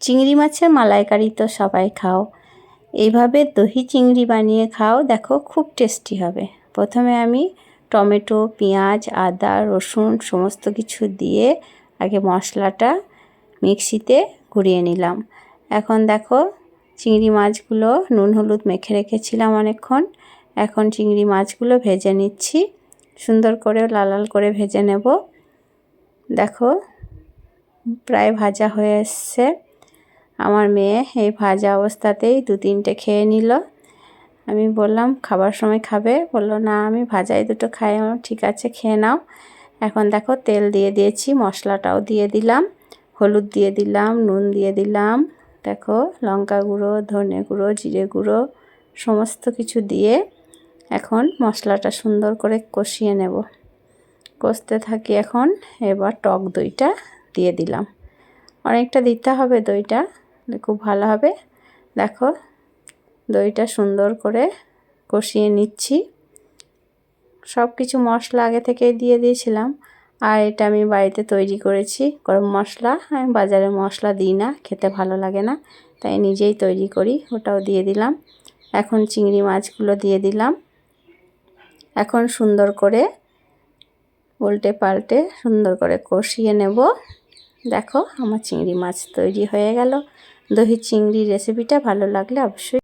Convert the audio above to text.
চিংড়ি মাছের মালাইকারি তো সবাই খাও, এইভাবে দহি চিংড়ি বানিয়ে খাও, দেখো খুব টেস্টি হবে। প্রথমে আমি টমেটো, পেঁয়াজ, আদা, রসুন সমস্ত কিছু দিয়ে আগে মশলাটা মিক্সিতে ঘুরিয়ে নিলাম। এখন দেখো চিংড়ি মাছগুলো নুন হলুদ মেখে রেখেছিলাম অনেকক্ষণ। এখন চিংড়ি মাছগুলো ভেজে নিচ্ছি, সুন্দর করে লাল লাল করে ভেজে নেব। দেখো প্রায় ভাজা হয়ে এসছে। আমার মেয়ে এই ভাজা অবস্থাতেই 2-3টে খেয়ে নিল। আমি বললাম খাবার সময় খাবে, বললো না আমি ভাজাই দুটো খাই। ঠিক আছে খেয়ে নাও। এখন দেখো তেল দিয়ে দিয়েছি, মশলাটাও দিয়ে দিলাম, হলুদ দিয়ে দিলাম, নুন দিয়ে দিলাম, দেখো লঙ্কা গুঁড়ো, ধনে গুঁড়ো, জিরে গুঁড়ো সমস্ত কিছু দিয়ে এখন মশলাটা সুন্দর করে কষিয়ে নেব। কষতে থাকি এখন। এবার টক দইটা দিয়ে দিলাম, অনেকটা দিতে হবে দইটা, খুব ভালো হবে। দেখো দইটা সুন্দর করে কষিয়ে নিচ্ছি। সব কিছু মশলা আগে থেকে দিয়ে দিয়েছিলাম, আর এটা আমি বাড়িতে তৈরি করেছি গরম মশলা। আমি বাজারে মশলা দিই না, খেতে ভালো লাগে না, তাই নিজেই তৈরি করি। ওটাও দিয়ে দিলাম। এখন চিংড়ি মাছগুলো দিয়ে দিলাম। এখন সুন্দর করে উল্টে পাল্টে সুন্দর করে কষিয়ে নেব। দেখো আমার চিংড়ি মাছ তৈরি হয়ে গেল। দহি চিংড়ি রেসিপিটা ভালো লাগলে অবশ্যই